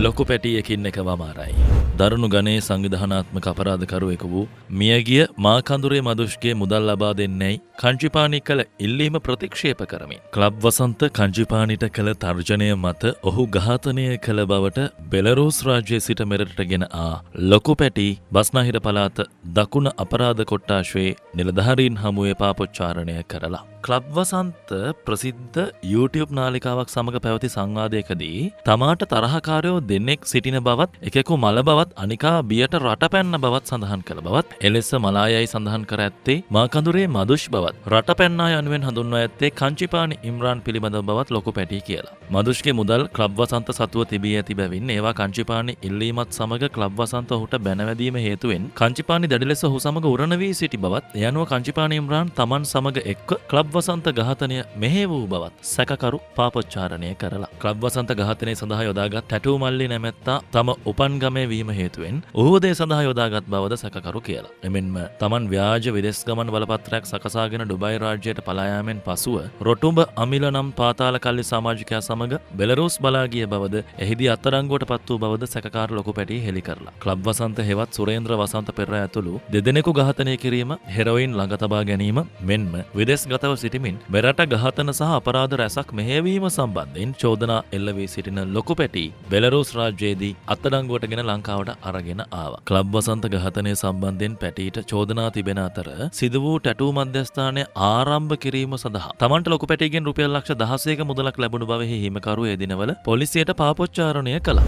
ලොකු පැටියකින් එක වමාරයි. දරුණු ගණයේ සංවිධානාත්මක අපරාධකරුවෙකු වූ මියගිය මාකඳුරේ මදුෂ්ගේ මුදල් ලබා දෙන්නේයි කංචිපානි කළ ඉල්ලීම ප්‍රතික්ෂේප කරමින් ක්ලබ් වසන්ත කංචිපානිට කළ තර්ජනය මත ඔහු ඝාතනය කළ බවට බෙලරුස් රාජ්‍යයේ සිට මෙරටට ගෙන ආ ලොකු පැටි බස්නාහිර පළාත දකුණ අපරාධ කොට්ටාශයේ නිලධාරීන් හමුවේ පාපොච්චාරණය කරලා ක්ලබ් වසන්ත ප්‍රසිද්ධ YouTube නාලිකාවක් සමග පැවති සංවාදයකදී තමාට තරහකාරයෝ දෙන්නෙක් සිටින බවත් එකෙකු මල බවත් අනිකා බියට රටපැන්න බවත් සඳහන් කළ බවත් එලෙස මලායයි සඳහන් කර ඇත්තේ මාකඳුරේ මදුෂ් බවත් රටපැන්නා යනුවෙන් හඳුන්වා ඇත්තේ කංචිපානි ඉම්රාන් පිළිබඳ බවත් ලොකු පැටි කියලා. මදුෂ්ගේ මුදල් ක්ලබ් වසන්ත සතුව තිබී ඇති බැවින් ඒවා කංචිපානි ඉල්ලීමත් සමග ක්ලබ් වසන්ත ඔහුට බැනවැදීම හේතුවෙන් කංචිපානි දැඩි ලෙස ඔහු සමග උරණ වී සිටි බවත් ඒ අනුව කංචිපානි ඉම්රාන් තමන් සමග එක්ව ක්ලබ් වසන්ත ඝාතනය මෙහෙය වූ බවත් සැකකරු පාපොච්චාරණය කරලා ක්ලබ් වසන්ත ඝාතනය සඳහා යොදාගත් ටැටූ මල්ලි නැමැත්තා තම උපන් ගමේ වීම හේතුවෙන් ඔහුද ඒ සඳහා යොදාගත් බවද සැකකරු කියලා. එමෙන්ම තමන් ව්‍යාජ විදෙස් ගමන් බලපත්‍රයක් සකසාගෙන ඩුබයි රාජ්‍යයට පලා යාමෙන් පසුව රොටුඹ අමිල නම් පාතාල කල්ලි සමාජිකයා සමග බෙලරුස් බලා ගිය බවද එහිදී අත්අඩංගුවට පත් වූ බවද සැකකාර ලොකු පැටි හෙළි කරලා. ක්ලබ් වසන්ත හෙවත් සුරේන්ද්‍ර වසන්ත පෙරේරා ඇතුළු දෙදෙනෙකු ඝාතනය කිරීම, හෙරොයින් ළඟ තබා ගැනීම මෙන්ම විදෙස්ගතව සිටිමින් මෙරට ඝාතන සහ අපරාධ රැසක් මෙහෙයවීම සම්බන්ධයෙන් චෝදනා එල්ල වී සිටින ලොකු පැටි බෙලරුස් රාජ්‍යයේදී අත්අඩංගුවටගෙන ලංකාවට අරගෙන ආවා. ක්ලබ් වසන්ත ඝාතනය සම්බන්ධයෙන් පැටිට චෝදනා තිබෙන අතර සිදු වූ ටැටූ මධ්‍යස්ථානය ආරම්භ කිරීම සඳහා තමන්ට ලොකු පැටිගෙන් රුපියල් ලක්ෂ 16ක මුදලක් ලැබුණු බව හිමිකරු ඒ දිනවල පොලිසියට පාපොච්චාරණය කළා.